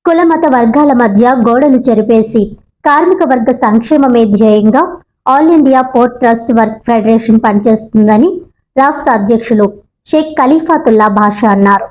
కుల మత వర్గాల మధ్య గోడలు చెరిపేసి కార్మిక వర్గ సంక్షేమమే ధ్యేయంగా all India port trust work federation పనిచేస్తుందని రాష్ట్ర అధ్యక్షులు షేక్ ఖలీఫాతుల్లా బాషా అన్నారు.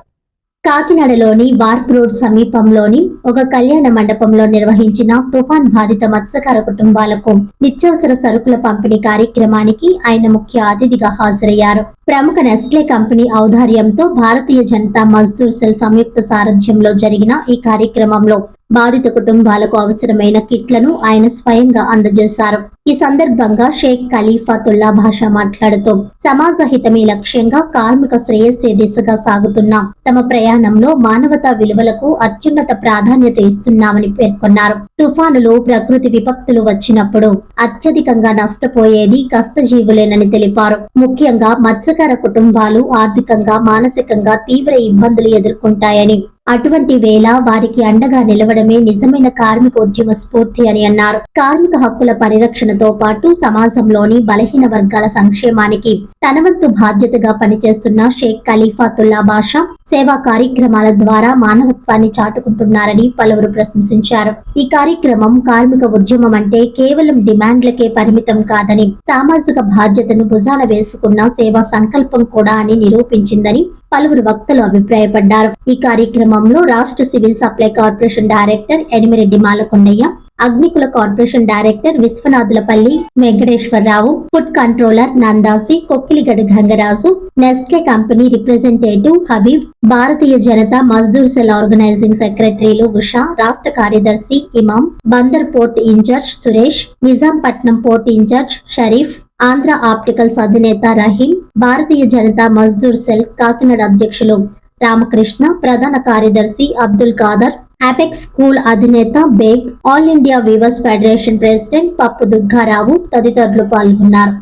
కాకినాడలోని వార్ప్ రోడ్ సమీపంలోని ఒక కళ్యాణ మండపంలో నిర్వహించిన తుఫాన్ బాధిత మత్స్యకార కుటుంబాలకు నిత్యావసర సరుకుల పంపిణీ కార్యక్రమానికి ఆయన ముఖ్య అతిథిగా హాజరయ్యారు. ప్రముఖ నెస్ట్లే కంపెనీ ఔదార్యంతో భారతీయ జనతా మజ్దూర్ సెల్ సంయుక్త సారథ్యంలో జరిగిన ఈ కార్యక్రమంలో బాధిత కుటుంబాలకు అవసరమైన కిట్లను ఆయన స్వయంగా అందజేశారు. ఈ సందర్భంగా షేక్ ఖలీఫాతుల్లా బాషా మాట్లాడుతూ సమాజ హితమే లక్ష్యంగా కార్మిక శ్రేయస్సే దిశగా సాగుతున్న తమ ప్రయాణంలో మానవతా విలువలకు అత్యున్నత ప్రాధాన్యత ఇస్తున్నామని పేర్కొన్నారు. తుఫానులు, ప్రకృతి విపత్తులు వచ్చినప్పుడు అత్యధికంగా నష్టపోయేది కష్టజీవులేనని తెలిపారు. ముఖ్యంగా మత్స్యకార కుటుంబాలు ఆర్థికంగా, మానసికంగా తీవ్ర ఇబ్బందులు ఎదుర్కొంటాయని, అటువంటి వేళ వారికి అండగా నిలవడమే నిజమైన కార్మిక ఉద్యమ స్ఫూర్తి అని అన్నారు. కార్మిక హక్కుల పరిరక్షణతో పాటు సమాజంలోని బలహీన వర్గాల సంక్షేమానికి తన వంతు బాధ్యతగా పనిచేస్తున్న షేక్ ఖలీఫాతుల్లా బాషా సేవా కార్యక్రమాల ద్వారా మానవత్వాన్ని చాటుకుంటున్నారని పలువురు ప్రశంసించారు. ఈ కార్యక్రమం కార్మిక ఉద్యమం అంటే కేవలం డిమాండ్లకే పరిమితం కాదని, సామాజిక బాధ్యతను భుజాన వేసుకున్న సేవా సంకల్పం కూడా అని నిరూపించిందని పలువురు వక్తలు అభిప్రాయపడ్డారు. ఈ కార్యక్రమంలో రాష్ట్ర civil supply corporation director Enimireddy Malakondaiah, Agnikula corporation director Viswanathulapalli Venkateswararao, food controller Nandasi, Kokkiligadda Gangaraju, Nestle company representative Habib, Bharatiya Janata Mazdoor cell organising సెక్రటరీలు ఉషా, రాష్ట్ర కార్యదర్శి Imam, Bandar port incharge Suresh, Nizampatnam port incharge Sharif, Andhra opticals అధినేత రహీం, భారతీయ జనతా మజ్దూర్ సెల్ కాకినాడ అధ్యక్షులు రామకృష్ణ, ప్రధాన కార్యదర్శి అబ్దుల్ ఖాదర్, అపెక్స్ స్కూల్ అధినేత Baig, all India weavers federation president Pappu Durgarao తదితరులు పాల్గొన్నారు.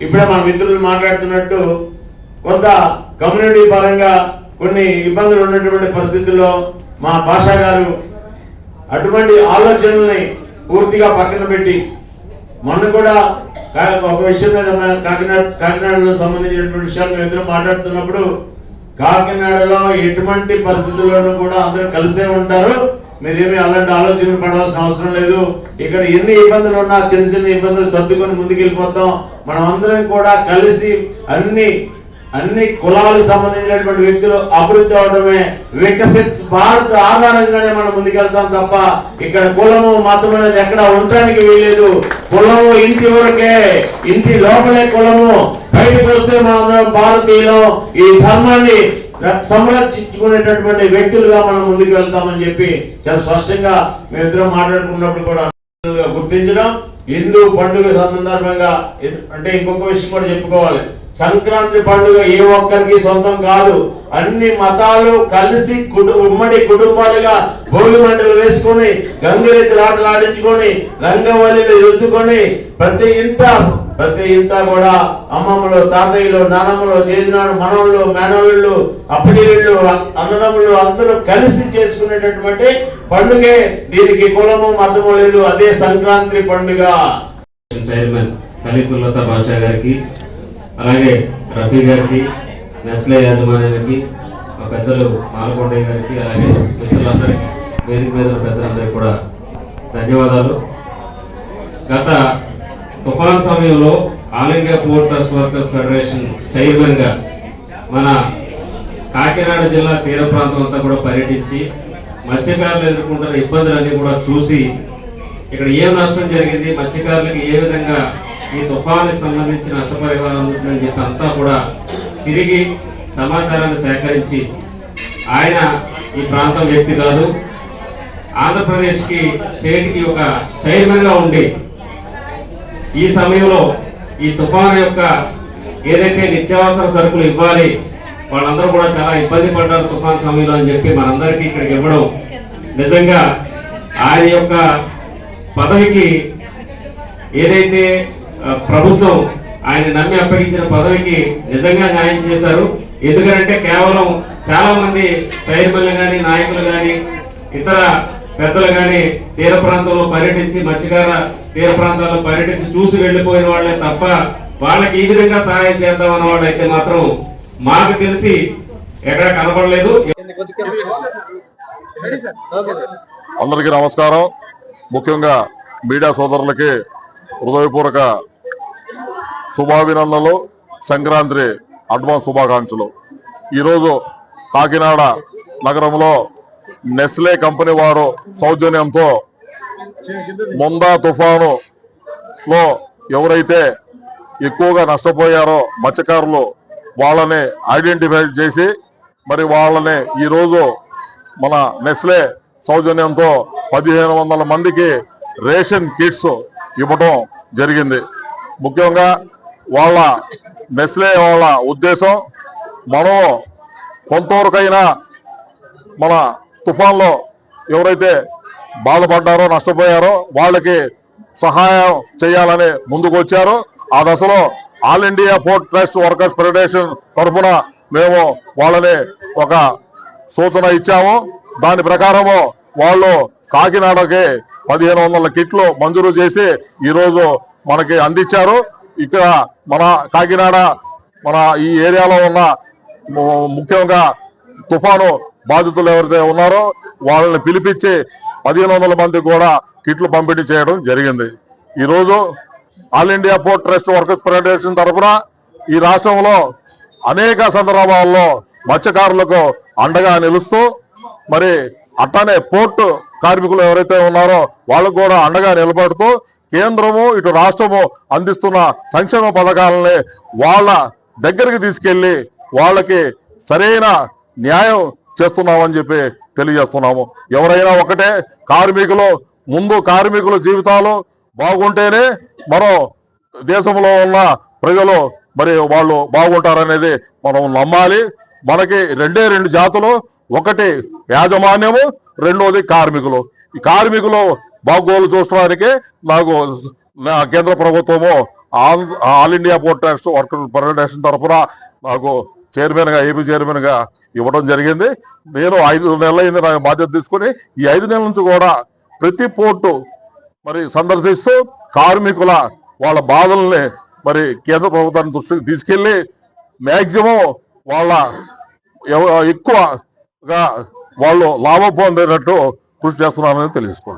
ఇప్పుడే మన మిత్రులు మాట్లాడుతున్నట్టు కొంత కమ్యూనిటీ పరంగా కొన్ని ఇబ్బందులు ఉన్నటువంటి పరిస్థితుల్లో మా భాషా గారు అటువంటి ఆలోచనల్ని పూర్తిగా పక్కన పెట్టి మొన్న కూడా ఒక విషయం మీద కాకినాడలో సంబంధించినటువంటి విషయాలు మేము ఇద్దరు మాట్లాడుతున్నప్పుడు కాకినాడలో ఎటువంటి పరిస్థితుల్లోనూ కూడా అందరూ కలిసే ఉంటారు, మీరేమీ అలాంటి ఆలోచన పడాల్సిన అవసరం లేదు, ఇక్కడ ఎన్ని ఇబ్బందులు ఉన్నా చిన్న చిన్న ఇబ్బందులు సర్దుకొని ముందుకెళ్ళిపోతాం, మనం అందరం కూడా కలిసి అన్ని కులాలకు సంబంధించినటువంటి వ్యక్తులు అభివృద్ధి అవడమే వికసిత్ భారత్ ఆధారంగానే మనం ముందుకెళ్తాం తప్ప ఇక్కడ కులము మతం అనేది ఎక్కడ ఉండడానికి వీలేదు. కులము ఇంటి వరకే, ఇంటి లోపలే కులము, బయటకు వస్తే మనం భారతీయులు ఈ ధర్మాన్ని సంరక్షించుకునేటటువంటి వ్యక్తులుగా మనం ముందుకు వెళ్తామని చెప్పి చాలా స్పష్టంగా మేమిద్దరం మాట్లాడుకున్నప్పుడు కూడా గుర్తించడం. హిందూ పండుగ సందర్భంగా అంటే ఇంకొక విషయం కూడా చెప్పుకోవాలి, సంక్రాంతి పండుగ ఏ ఒక్కరికి సొంతం కాదు, అన్ని మతాలు కలిసి ఉమ్మడి కుటుంబాలుగా భోగి మంటలు వేసుకొని గంగిరెద్దులు ఆటలు ఆడించుకొని రంగవల్లిలు ఎత్తుకొని ప్రతి ఇంట కూడా అమ్మమ్మలు, తాతయ్యలు, నానమ్మలు, చేసినాడు, మనవళ్ళు, మేనళ్ళు, అప్పటిళ్ళు, అన్నదమ్ములు అందరూ కలిసి చేసుకునేటటువంటి పండుగే. దీనికి కులము మతము లేదు, అదే సంక్రాంతి పండుగ. చైర్మన్ ఖలీఫాతుల్లా బాషా గారికి, అలాగే రఫీ గారికి, నెస్లే యాజమాన్యానికి, మా పెద్దలు మాలకొండయ్య గారికి, అలాగే మిత్రులందరికీ, వేదిక మీద పెద్దలందరికీ కూడా ధన్యవాదాలు. గత తుఫాన్ సమయంలో all India port trust workers federation చైర్మన్గా మన కాకినాడ జిల్లా తీర ప్రాంతం అంతా కూడా పర్యటించి మత్స్యకారులు ఎదుర్కొంటున్న ఇబ్బందులన్నీ కూడా చూసి ఇక్కడ ఏం నష్టం జరిగింది, మత్స్యకారులకు ఏ విధంగా ఈ తుఫానుకి సంబంధించి నష్టపరిహారం అందుతుందని చెప్పి అంతా కూడా తిరిగి సమాచారాన్ని సేకరించి, ఆయన ఈ ప్రాంతం వ్యక్తి కాదు, ఆంధ్రప్రదేశ్కి స్టేట్కి ఒక చైర్మన్గా ఉండి ఈ సమయంలో ఈ తుఫాను యొక్క ఏదైతే నిత్యావసర సరుకులు ఇవ్వాలి, వాళ్ళందరూ కూడా చాలా ఇబ్బంది పడ్డారు తుఫాను సమయంలో అని చెప్పి మనందరికీ ఇక్కడికి ఇవ్వడం నిజంగా ఆయన యొక్క పదవికి, ఏదైతే ప్రభుత్వం ఆయన నమ్మి అప్పగించిన పదవికి నిజంగా న్యాయం చేశారు. ఎందుకంటే కేవలం చాలా మంది చైర్మన్లు కానీ, నాయకులు కానీ, ఇతర పెద్దలు కానీ తీర ప్రాంతంలో పర్యటించి, మత్స్యకార తీర ప్రాంతాల్లో పర్యటించి చూసి వెళ్ళిపోయిన వాళ్ళే తప్ప వాళ్ళకి ఈ విధంగా సహాయం చేద్దామన్న వాళ్ళు అయితే మాత్రం మాకు తెలిసి ఎక్కడ కనపడలేదు. అందరికీ నమస్కారం. ముఖ్యంగా మీడియా సోదరులకి హృదయపూర్వక శుభాభినందనలు, సంక్రాంతి అడ్వాన్స్ శుభాకాంక్షలు. ఈరోజు కాకినాడ నగరంలో నెస్లే కంపెనీ వారు సౌజన్యంతో మొందా తుఫానులో ఎవరైతే ఎక్కువగా నష్టపోయారో మత్స్యకారులు వాళ్ళని ఐడెంటిఫై చేసి మరి వాళ్ళని ఈరోజు మన నెస్లే సౌజన్యంతో 1500 మందికి రేషన్ కిట్స్ ఇవ్వడం జరిగింది. ముఖ్యంగా వాళ్ళ నెస్లే వాళ్ళ ఉద్దేశం మనం కొంతవరకైనా మన తుఫాన్లో ఎవరైతే బాధపడ్డారో నష్టపోయారో వాళ్ళకి సహాయం చేయాలని ముందుకు వచ్చారో ఆ దశలో all India port trust workers federation తరఫున మేము వాళ్ళని ఒక సూచన ఇచ్చాము. దాని ప్రకారము వాళ్ళు కాకినాడకి 1500 కిట్లు మంజూరు చేసి ఈరోజు మనకి అందించారు. ఇక్కడ మన కాకినాడ మన ఈ ఏరియాలో ఉన్న ముఖ్యంగా తుఫాను బాధితులు ఎవరైతే ఉన్నారో వాళ్ళని పిలిపించి 1500 మందికి కూడా కిట్లు పంపిణీ చేయడం జరిగింది. ఈరోజు all India port trust workers federation తరఫున ఈ రాష్ట్రంలో అనేక సందర్భాల్లో మత్స్యకారులకు అండగా నిలుస్తూ మరి అట్లానే పోర్టు కార్మికులు ఎవరైతే ఉన్నారో వాళ్ళకు కూడా అండగా నిలబడుతూ కేంద్రము ఇటు రాష్ట్రము అందిస్తున్న సంక్షేమ పథకాలని వాళ్ళ దగ్గరికి తీసుకెళ్లి వాళ్ళకి సరైన న్యాయం చేస్తున్నామని చెప్పి తెలియజేస్తున్నాము. ఎవరైనా ఒకటే, కార్మికుల జీవితాలు బాగుంటేనే మరో దేశంలో ఉన్న ప్రజలు మరి వాళ్ళు బాగుంటారనేది మనం నమ్మాలి. మనకి రెండు జాతులు, ఒకటి యాజమాన్యము, రెండోది కార్మికులు. ఈ కార్మికులు బాగోలు చూడడానికి నాకు కేంద్ర ప్రభుత్వము all India port trust worker federation తరఫున నాకు ఏపీ చైర్మన్ గా ఇవ్వడం జరిగింది. నేను 5 నెలలైంది నాకు బాధ్యత తీసుకుని ఈ 5 నెలల నుంచి కూడా ప్రతి పోర్టు మరి సందర్శిస్తూ కార్మికుల వాళ్ళ బాధల్ని మరి కేంద్ర ప్రభుత్వాన్ని దృష్టికి తీసుకెళ్లి మ్యాక్సిమం వాళ్ళ ఎక్కువగా వాళ్ళు లాభం పొందేటట్టు కృషి చేస్తున్నారని తెలియజేసుకోండి.